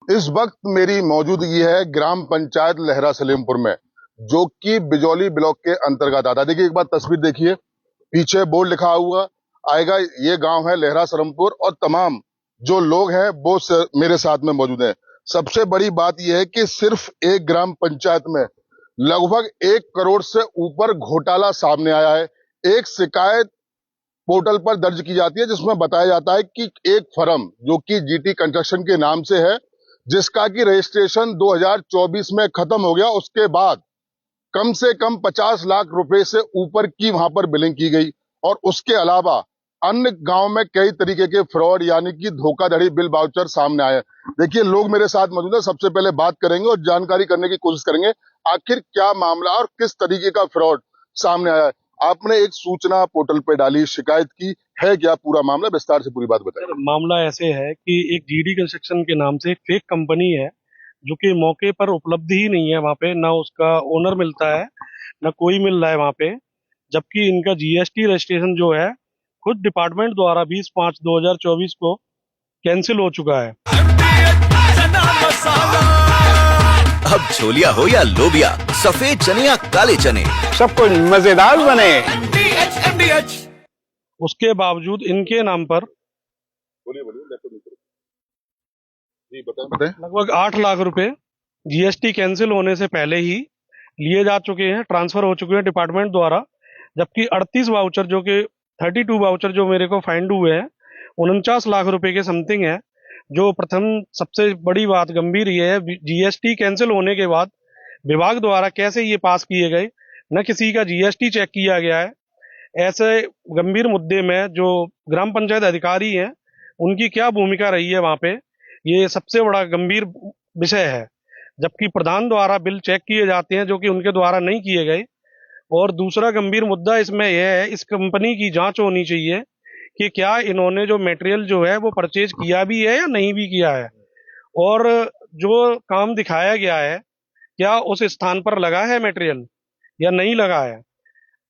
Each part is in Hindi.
इस वक्त मेरी मौजूदगी है ग्राम पंचायत लहरा सलेमपुर में, जो कि बिजौली ब्लॉक के अंतर्गत आता है। देखिए, एक बार तस्वीर देखिए, पीछे बोर्ड लिखा हुआ आएगा, ये गांव है लहरा सलेमपुर, और तमाम जो लोग हैं वो मेरे साथ में मौजूद हैं। सबसे बड़ी बात यह है कि सिर्फ एक ग्राम पंचायत में लगभग 1 करोड़ से ऊपर घोटाला सामने आया है। एक शिकायत पोर्टल पर दर्ज की जाती है जिसमें बताया जाता है कि एक फर्म जो कि जीटी कंस्ट्रक्शन के नाम से है, जिसका कि रजिस्ट्रेशन 2024 में खत्म हो गया, उसके बाद कम से कम 50 लाख रुपए से ऊपर की वहां पर बिलिंग की गई। और उसके अलावा अन्य गांव में कई तरीके के फ्रॉड यानी कि धोखाधड़ी बिल वाउचर सामने आए। देखिए, लोग मेरे साथ मौजूद है, सबसे पहले बात करेंगे और जानकारी करने की कोशिश करेंगे आखिर क्या मामला और किस तरीके का फ्रॉड सामने आया है। आपने एक सूचना पोर्टल पे डाली, शिकायत की है, क्या पूरा मामला विस्तार से पूरी बात बताइए। मामला ऐसे है कि एक जीडी कंस्ट्रक्शन के नाम से एक फेक कंपनी है, जो कि मौके पर उपलब्ध ही नहीं है। वहाँ पे ना उसका ओनर मिलता है, ना कोई मिल रहा है वहाँ पे। जबकि इनका जीएसटी रजिस्ट्रेशन जो है खुद डिपार्टमेंट द्वारा 20/5/2024 को कैंसिल हो चुका है। अब छोलिया हो या लोबिया, सफेद चने या काले चने, सब कुछ मजेदार बने। उसके बावजूद इनके नाम पर बोलिए जी, बताएं। लगभग 8 लाख रुपए जीएसटी कैंसिल होने से पहले ही लिए जा चुके हैं, ट्रांसफर हो चुके हैं डिपार्टमेंट द्वारा। जबकि 38 वाउचर जो कि 32 वाउचर जो मेरे को फाइंड हुए हैं, 49 लाख रुपए के समथिंग है। जो प्रथम सबसे बड़ी बात गंभीर ये है, जीएसटी कैंसिल होने के बाद विभाग द्वारा कैसे ये पास किए गए, न किसी का जीएसटी चेक किया गया है। ऐसे गंभीर मुद्दे में जो ग्राम पंचायत अधिकारी हैं, उनकी क्या भूमिका रही है वहाँ पे, ये सबसे बड़ा गंभीर विषय है। जबकि प्रधान द्वारा बिल चेक किए जाते हैं, जो कि उनके द्वारा नहीं किए गए। और दूसरा गंभीर मुद्दा इसमें यह है, इस कंपनी की जांच होनी चाहिए कि क्या इन्होंने जो मटेरियल जो है वो परचेज किया भी है या नहीं भी किया है, और जो काम दिखाया गया है क्या उस स्थान पर लगा है मटेरियल या नहीं लगा है।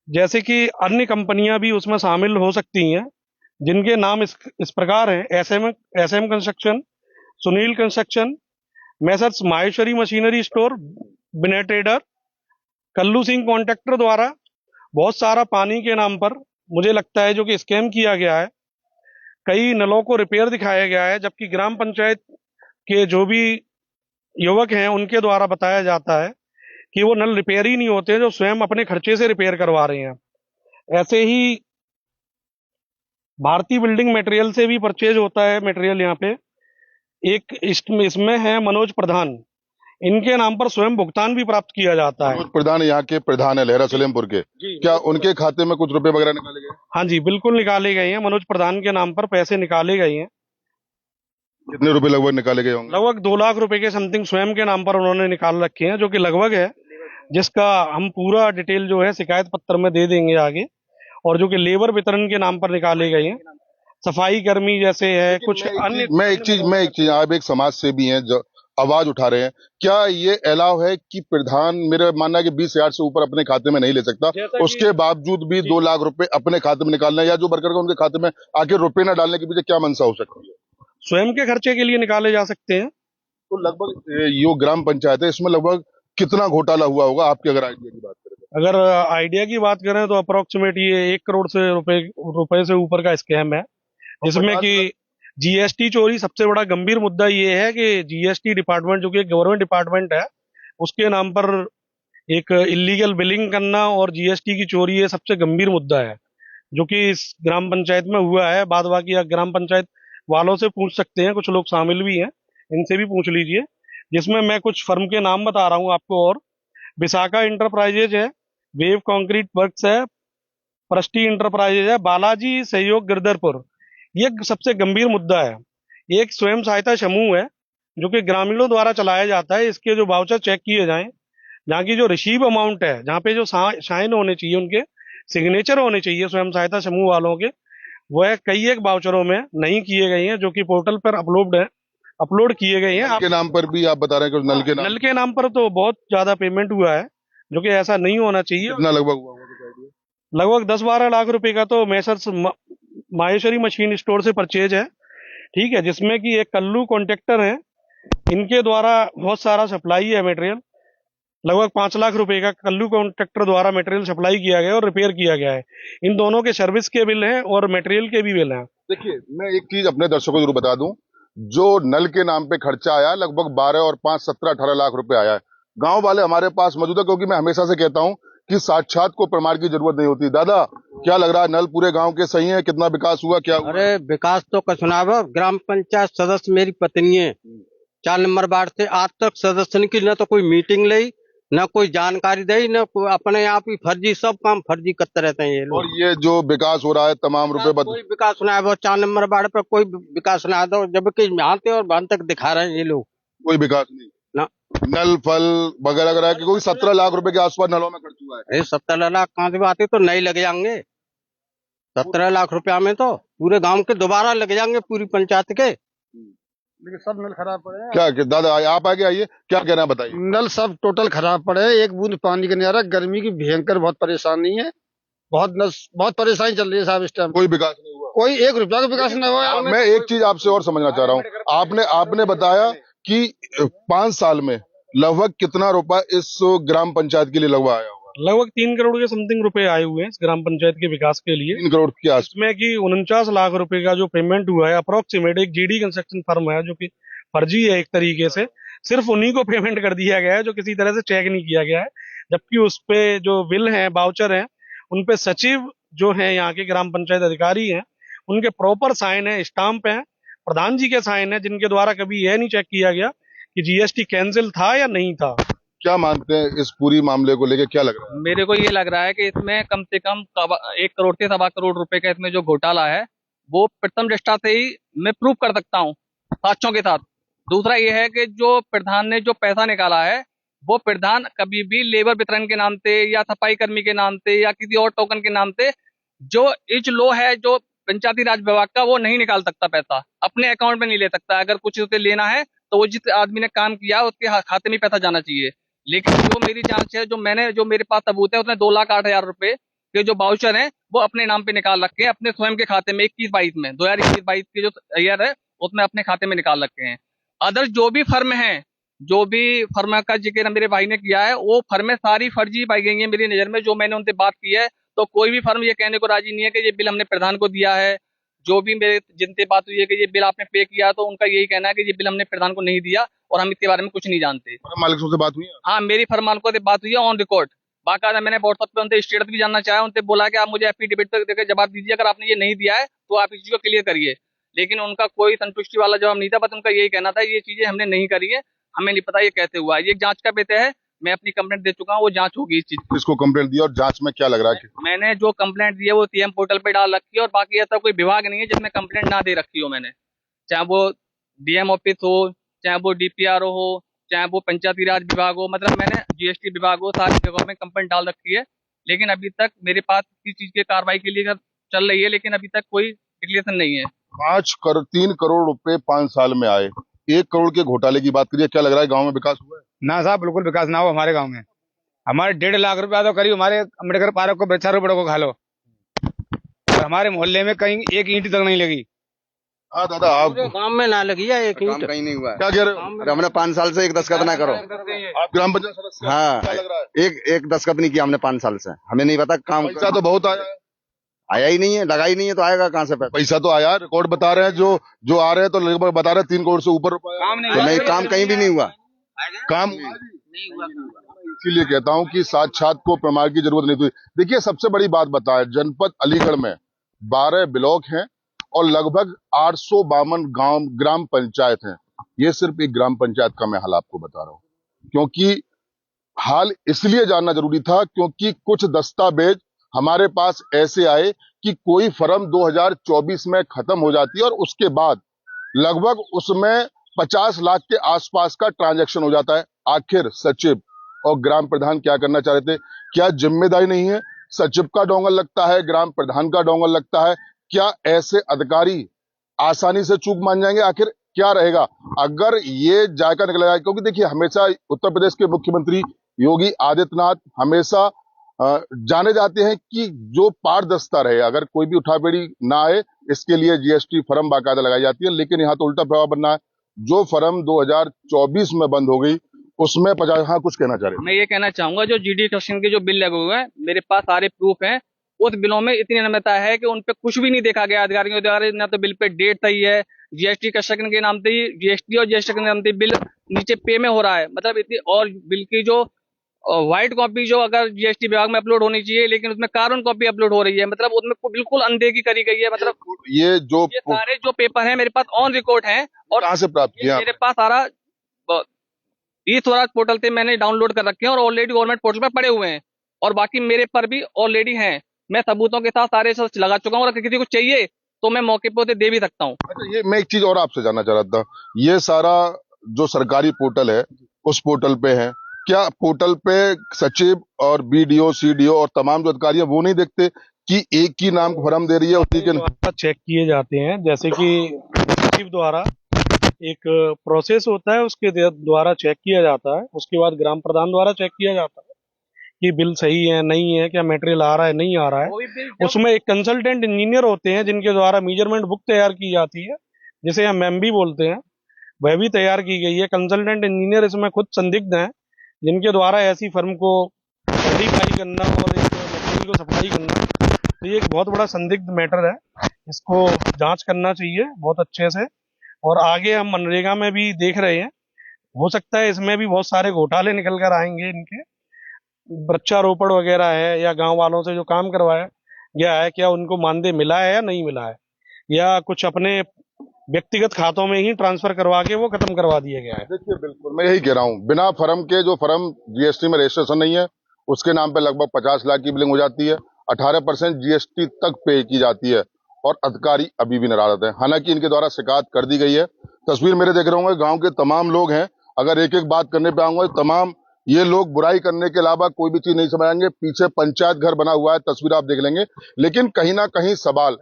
जैसे कि अन्य कंपनियां भी उसमें शामिल हो सकती हैं, जिनके नाम इस प्रकार हैं: SM construction, Sunil construction, messrs Maheshwari machinery store, Vinay trader. Kallu Singh contractor द्वारा बहुत सारा पानी के नाम पर मुझे लगता है जो कि स्कैम किया गया है। कई नलों को रिपेयर दिखाया गया है, जबकि ग्राम पंचायत के जो भी युवक हैं उनके द्वारा बताया जाता है कि वो नल रिपेयर ही नहीं होते, जो स्वयं अपने खर्चे से रिपेयर करवा रहे हैं। ऐसे ही भारतीय बिल्डिंग मटेरियल से भी परचेज होता है मटेरियल यहाँ पे। एक इसमें है मनोज प्रधान, इनके नाम पर स्वयं भुगतान भी प्राप्त किया जाता है। मनोज प्रधान यहाँ के प्रधान है लहरा सलेमपुर के, क्या उनके खाते में कुछ रुपए वगैरह निकाले गए? हाँ जी, बिल्कुल निकाले गए हैं। मनोज प्रधान के नाम पर पैसे निकाले गए हैं। कितने रुपए लगभग निकाले गए होंगे? लगभग 2 लाख रुपए के समथिंग स्वयं के नाम पर उन्होंने निकाल रखे हैं, जो कि लगभग है, जिसका हम पूरा डिटेल जो है शिकायत पत्र में दे देंगे आगे। और जो कि लेबर वितरण के नाम पर निकाले गए हैं, सफाई कर्मी जैसे है, कुछ अन्य। मैं एक चीज आप एक समाज सेवी हैं जो आवाज उठा रहे हैं, क्या ये अलाव है कि प्रधान, मेरा मानना है कि 20,000 से ऊपर अपने खाते में नहीं ले सकता, उसके बावजूद भी 2 लाख रुपए अपने खाते में निकालना, या जो वर्कर का उनके खाते में आके रुपए न डालने के पीछे क्या मंशा हो सकती है? स्वयं के खर्चे के लिए निकाले जा सकते हैं। तो लगभग यो ग्राम पंचायत है, इसमें लगभग कितना घोटाला हुआ होगा आपके अगर आइडिया की बात करें? अगर आइडिया की बात करें तो अप्रोक्सीमेट ये 1 करोड़ से रुपए से ऊपर का स्कैम है, जिसमें कि जीएसटी चोरी सबसे बड़ा गंभीर मुद्दा ये है कि जीएसटी डिपार्टमेंट जो कि गवर्नमेंट डिपार्टमेंट है, उसके नाम पर एक इलीगल बिलिंग करना और जीएसटी की चोरी, ये सबसे गंभीर मुद्दा है जो कि इस ग्राम पंचायत में हुआ है। बाद बाकी आप ग्राम पंचायत वालों से पूछ सकते हैं, कुछ लोग शामिल भी हैं, इनसे भी पूछ लीजिए। जिसमें मैं कुछ फर्म के नाम बता रहा हूँ आपको। और विशाखा इंटरप्राइजेज है, वेव कंक्रीट वर्क्स है, प्रस्टी इंटरप्राइजेज है, बालाजी सहयोग गिरधरपुर। ये सबसे गंभीर मुद्दा है। एक स्वयं सहायता समूह है जो कि ग्रामीणों द्वारा चलाया जाता है। इसके जो वाउचर चेक किए जाएं, जहाँ की जो रिसीव अमाउंट है, जहाँ पे जो साइन होने चाहिए, उनके सिग्नेचर होने चाहिए स्वयं सहायता समूह वालों के, वह कई एक वाउचरों में नहीं किए गए हैं, जो कि पोर्टल पर अपलोड किए गए हैं। नल के नाम पर भी आप बता रहे हैं कि नल के नाम पर तो बहुत ज्यादा पेमेंट हुआ है, जो कि ऐसा नहीं होना चाहिए। कितना लगभग हुआ होगा? लगभग 10-12 लाख रुपए का तो मैसर्स माहेश्वरी मशीन स्टोर से परचेज है, ठीक है, जिसमें कि एक कल्लू कॉन्ट्रैक्टर है, इनके द्वारा बहुत सारा सप्लाई है मटेरियल। लगभग 5 लाख रुपए का कल्लू कॉन्ट्रैक्टर द्वारा मटेरियल सप्लाई किया गया और रिपेयर किया गया है। इन दोनों के सर्विस के बिल हैं और मटेरियल के भी बिल हैं। देखिए, मैं एक चीज अपने दर्शकों को जरूर बता दूं, जो नल के नाम पे खर्चा आया लगभग 12 और 5 17 18 लाख रुपए आया है। गांव वाले हमारे पास मौजूद है, क्योंकि मैं हमेशा से कहता हूं कि साक्षात को प्रमाण की जरूरत नहीं होती। दादा, क्या लग रहा है, नल पूरे गांव के सही है? कितना विकास हुआ, क्या हुआ? अरे विकास तो कसुनावा, ग्राम पंचायत सदस्य मेरी पत्नी है, 4 नंबर वार्ड से। आज तक सदस्य ने की न तो कोई मीटिंग ली, न कोई जानकारी दी, न अपने आप ही फर्जी, सब काम फर्जी करते रहते हैं ये लोग। और ये जो विकास हो रहा है, तमाम रुपए कोई विकास ना है, 4 नंबर वार्ड पर कोई विकास ना है, जबकि यहाँ से और वहां तक दिखा रहे हैं ये लोग। कोई विकास नहीं ना। नल फल वगैरह वगैरह की कोई 17 लाख रुपए के आसपास नलों में खर्च हुआ है। 17 लाख कहाँ से आते, तो नहीं लग जाएंगे 17 लाख रुपया में, तो पूरे गांव के दोबारा लग जाएंगे, पूरी पंचायत के। लेकिन सब नल खराब पड़े हैं। क्या दादा, आप आगे आइए, क्या कहना है बताइए। नल सब टोटल खराब पड़े हैं, एक बूंद पानी का नहीं आ रहा। गर्मी की भयंकर बहुत परेशानी है, बहुत परेशानी चल रही है साहब इस टाइम। कोई विकास नहीं हुआ, कोई 1 रुपया का विकास नहीं हुआ। मैं एक चीज आपसे और समझना चाह रहा हूँ। आपने बताया कि 5 साल में लगभग कितना रुपया इस ग्राम पंचायत के लिए लगवाया होगा? लगभग 3 करोड़ के समथिंग रुपए आए हुए हैं इस ग्राम पंचायत के विकास के लिए। 3 करोड़ के आसपास। इसमें कि 49 लाख रुपए का जो पेमेंट हुआ है अप्रोक्सीमेट, एक जीडी कंस्ट्रक्शन फर्म है जो कि फर्जी है एक तरीके से, सिर्फ उन्हीं को पेमेंट कर दिया गया है, जो किसी तरह से चेक नहीं किया गया है। जबकि उस पे जो बिल हैं, बाउचर हैं, उन पे सचिव जो है यहाँ के ग्राम पंचायत अधिकारी हैं, उनके प्रॉपर साइन है, स्टाम्प है, प्रधान जी के साइन है, जिनके द्वारा कभी यह नहीं चेक किया गया कि जीएसटी कैंसिल था या नहीं था। क्या मानते हैं इस पूरी मामले को लेके, क्या लग रहा है? मेरे को ये लग रहा है कि इसमें कम से कम 1 करोड़ से 1.25 करोड़ रुपए का इसमें जो घोटाला है, वो प्रथम दृष्टा से ही मैं प्रूव कर सकता हूँ साक्ष्यों के साथ। दूसरा ये है कि जो प्रधान ने जो पैसा निकाला है, वो प्रधान कभी भी लेबर वितरण के नाम से या सफाई कर्मी के नाम से या किसी और टोकन के नाम से, जो इच लो है जो पंचायती राज विभाग का, वो नहीं निकाल सकता पैसा, अपने अकाउंट में नहीं ले सकता। अगर कुछ उसे लेना है तो वो जिस आदमी ने काम किया उसके खाते में पैसा जाना चाहिए। लेकिन जो मेरी जांच है, जो मेरे पास सबूत है, उसने 2,08,000 रुपए के जो बाउचर हैं वो अपने नाम पे निकाल रखे हैं, अपने स्वयं के खाते में 21-22 में, 2021-22 के जो ईयर है उसमें अपने खाते में निकाल रखे हैं। अदर जो भी फर्म है, जो भी फर्म का जिक्र मेरे भाई ने किया है, वो फर्में सारी फर्जी पाई गई है मेरी नजर में। जो मैंने उनसे बात की है, तो कोई भी फर्म ये कहने को राजी नहीं है कि ये बिल हमने प्रधान को दिया है। जो भी मेरे जिनसे बात हुई है कि ये बिल आपने पे किया, तो उनका यही कहना है कि ये बिल हमने प्रधान को नहीं दिया और हम इसके बारे में कुछ नहीं जानते। मालिकों से बात हुई है? हाँ, मेरी फर्म मालिकों से बात हुई है ऑन रिकॉर्ड। बाकायदा मैंने व्हाट्सएप पे उनसे स्टेटस भी जानना चाहा, उनसे बोला कि आप मुझे एफिडेविट तक देकर जवाब दीजिए, अगर आपने ये नहीं दिया है तो आप इस चीज को क्लियर करिए। लेकिन उनका कोई संतुष्टि वाला जवाब नहीं था, बस उनका यही कहना था ये चीजें हमने नहीं करी है, हमें नहीं पता ये कैसे हुआ। ये जांच का विषय है, मैं अपनी कंप्लेंट दे चुका हूँ, वो जांच होगी इस चीज की। किसको कंप्लेंट दी और जांच में क्या लग रहा है? मैंने जो कंप्लेंट दी है वो सीएम पोर्टल पे डाल रखी है, और बाकी ऐसा कोई विभाग नहीं है जिसमें कंप्लेंट ना दे रखी हो मैंने। चाहे वो डीएम ऑफिस हो, चाहे वो डीपीआरओ हो, चाहे वो पंचायती राज विभाग हो, मतलब मैंने जीएसटी विभाग हो, सारी जगहों में कंप्लेंट डाल रखी है। लेकिन अभी तक मेरे पास किसी चीज की कार्रवाई के लिए चल रही है, लेकिन अभी तक कोई डिक्लेरेशन नहीं है। 3 करोड़ रुपए 5 साल में आए, 1 करोड़ के घोटाले की बात करिए, क्या लग रहा है गांव में विकास हुआ है? ना साहब, बिल्कुल विकास ना हो हमारे गांव में। हमारे 1.5 लाख रुपया तो करीब हमारे अम्बेडकर पार्क को वृक्षारोपण को खा लो, और हमारे मोहल्ले में कहीं एक ईंट तक नहीं लगी। हाँ दादा, आप गांव में ना लगी है एक ईंट, कहीं नहीं हुआ है। क्या कह रहे हो? अरे हमने 5 साल से एक दस्तखत ना करो। आप ग्राम पंचायत सदस्य, हाँ, क्या लग रहा है? एक दस्तखत नहीं किया हमने 5 साल से। हमें नहीं पता काम पैसा तो बहुत आया है। आया ही नहीं है, लगा ही नहीं है, तो आएगा कहाँ से पैसा? पैसा तो आया, रिकॉर्ड बता रहे हैं, जो आ रहे हैं तो लगभग बता रहे हैं 3 करोड़ से ऊपर रुपया। तो नहीं, काम कहीं भी नहीं हुआ। काम इसीलिए कहता हूं कि साक्षात को प्रमाण की जरूरत नहीं थी। देखिए, सबसे बड़ी बात बताएं, जनपद अलीगढ़ में 12 ब्लॉक हैं और लगभग 852 ग्राम पंचायत हैं। ये सिर्फ एक ग्राम पंचायत का मैं हाल आपको बता रहा हूं, क्योंकि हाल इसलिए जानना जरूरी था क्योंकि कुछ दस्तावेज हमारे पास ऐसे आए कि कोई फर्म 2024 में खत्म हो जाती है और उसके बाद लगभग उसमें 50 लाख के आसपास का ट्रांजैक्शन हो जाता है। आखिर सचिव और ग्राम प्रधान क्या करना चाह रहे थे? क्या जिम्मेदारी नहीं है? सचिव का डोंगल लगता है, ग्राम प्रधान का डोंगल लगता है। क्या ऐसे अधिकारी आसानी से चूक मान जाएंगे? आखिर क्या रहेगा अगर ये जायका निकला जाए? क्योंकि देखिए, हमेशा उत्तर प्रदेश के मुख्यमंत्री योगी आदित्यनाथ हमेशा जाने जाते हैं कि जो पारदर्शिता रहे, अगर कोई भी उठाबेड़ी ना आए, इसके लिए जीएसटी फर्म बाकायदा लगाई जाती है। लेकिन यहाँ तो उल्टा प्रभाव बनना है। जो फर्म 2024 में बंद हो गई उसमें 50। हाँ, कुछ कहना चाह रहे मैं ये कहना चाहूंगा, जो जीडी कलेक्शन के जो बिल लगे हुए हैं, मेरे पास सारे प्रूफ हैं। उस बिलों में इतनी अनियमितता है कि उन पे कुछ भी नहीं देखा गया अधिकारियों द्वारा। ना तो बिल पे डेट सही है, जीएसटी कलेक्शन के नाम से ही जीएसटी और जीएसटी के नाम से बिल नीचे पे में हो रहा है। मतलब इतनी, और बिल की जो व्हाइट कॉपी जो अगर जीएसटी विभाग में अपलोड होनी चाहिए, लेकिन उसमें कार्बन कॉपी अपलोड हो रही है। मतलब उसमें बिल्कुल अनदेखी करी गई है। मतलब ये सारे जो पेपर है मेरे पास ऑन रिकॉर्ड है। और कहाँ से प्राप्त किया? मेरे पास सारा ई स्वराज पोर्टल से मैंने डाउनलोड कर रखे हैं और ऑलरेडी गवर्नमेंट पोर्टल पर पड़े हुए हैं। और बाकी मेरे पर भी ऑलरेडी हैं। मैं सबूतों के साथ सारे सर्च लगा चुका हूँ, और किसी को चाहिए तो मैं मौके पर दे भी सकता हूँ। अच्छा, ये मैं एक चीज और आपसे जानना चाह रहा था, ये सारा जो सरकारी पोर्टल है उस पोर्टल पे है, क्या पोर्टल पे सचिव और बीडीओ, सीडीओ और तमाम जो अधिकारी है वो नहीं देखते कि एक ही नाम फर्म दे रही है उसी के चेक किए जाते हैं? जैसे कि सचिव द्वारा एक प्रोसेस होता है, उसके द्वारा चेक किया जाता है। उसके बाद ग्राम प्रधान द्वारा चेक किया जाता है कि बिल सही है नहीं है, क्या मटेरियल आ रहा है नहीं आ रहा है। उसमें एक कंसल्टेंट इंजीनियर होते हैं जिनके द्वारा मेजरमेंट बुक तैयार की जाती है, जिसे हम एमबी बोलते हैं, वह भी तैयार की गई है। कंसल्टेंट इंजीनियर इसमें खुद संदिग्ध हैं, जिनके द्वारा ऐसी फर्म को वेरीफाई करना और एक मटेरियल को सप्लाई करना, तो ये एक बहुत बड़ा संदिग्ध मैटर है। इसको जांच करना चाहिए बहुत अच्छे से। और आगे हम मनरेगा में भी देख रहे हैं, हो सकता है इसमें भी बहुत सारे घोटाले निकल कर आएंगे। इनके वृक्षारोपण वगैरह है, या गांव वालों से जो काम करवाया गया है, क्या उनको मानदेय मिला है या नहीं मिला है, या कुछ अपने व्यक्तिगत खातों में ही ट्रांसफर करवा के वो खत्म करवा दिया गया है। देखिए, बिल्कुल मैं यही कह रहा हूँ, बिना फर्म के, जो फर्म जीएसटी में रजिस्ट्रेशन नहीं है उसके नाम पे लगभग 50 लाख की बिलिंग हो जाती है, 18% जीएसटी तक पे की जाती है, और अधिकारी अभी भी नाराज है। हालांकि इनके द्वारा शिकायत कर दी गई है। तस्वीर मेरे देख रहे होंगे, गांव के तमाम लोग हैं। अगर एक एक बात करने पे आऊंगा, तमाम ये लोग बुराई करने के अलावा कोई भी चीज नहीं समझाएंगे। पीछे पंचायत घर बना हुआ है, तस्वीर आप देख लेंगे। लेकिन कहीं ना कहीं सवाल एक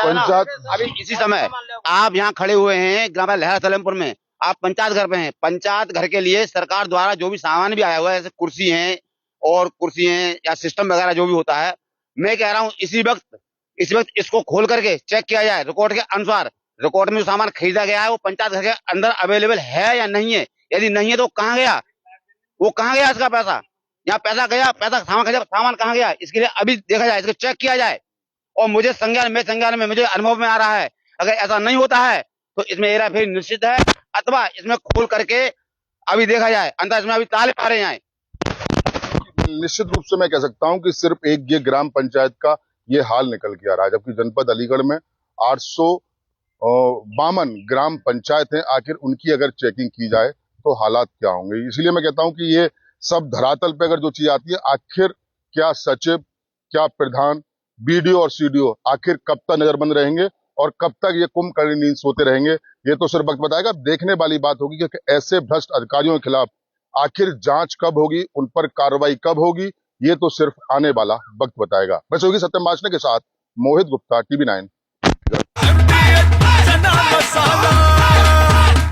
पंचायत, अभी इसी समय आप यहाँ खड़े हुए हैं ग्राम लहरा सलेमपुर में, आप पंचायत घर पे हैं। पंचायत घर के लिए सरकार द्वारा जो भी सामान भी आया हुआ है, जैसे कुर्सी हैं या सिस्टम वगैरह जो भी होता है, मैं कह रहा हूँ इसी वक्त इसको खोल करके चेक किया जाए। रिकॉर्ड के अनुसार, रिकॉर्ड में जो सामान खरीदा गया है वो पंचायत घर के अंदर अवेलेबल है या नहीं है। यदि नहीं है तो कहाँ गया, वो कहाँ गया इसका पैसा? यहाँ पैसा गया, सामान कहाँ गया, इसके लिए अभी देखा जाए, इसको चेक किया जाए। और मुझे संज्ञान में मुझे अनुभव में आ रहा है, अगर ऐसा नहीं होता है तो इसमें हेराफेरी निश्चित है, अथवा इसमें खोल करके अभी देखा जाए। अंदर इसमें अभी ताले मारे जाए। निश्चित रूप से मैं कह सकता हूं कि सिर्फ एक ये ग्राम पंचायत का ये हाल निकल के आ रहा है, जबकि जनपद अलीगढ़ में 852 ग्राम पंचायत हैं। आखिर उनकी अगर चेकिंग की जाए तो हालात क्या होंगे। इसलिए मैं कहता हूं कि ये सब धरातल पे अगर जो चीज आती है, आखिर क्या सचिव, क्या प्रधान, बीडीओ और सीडीओ आखिर कब तक नजरबंद रहेंगे और कब तक ये कुंभकर्ण नींद सोते रहेंगे, ये तो सिर्फ वक्त बताएगा। देखने वाली बात होगी कि ऐसे भ्रष्ट अधिकारियों के खिलाफ आखिर जांच कब होगी, उन पर कार्रवाई कब होगी, ये तो सिर्फ आने वाला वक्त बताएगा। वैसे होगी सत्यम बाचने के साथ मोहित गुप्ता, TV9।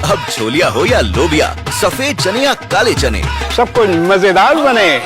अब छोलिया हो या लोबिया, सफेद चने या काले चने, सबको मजेदार बने।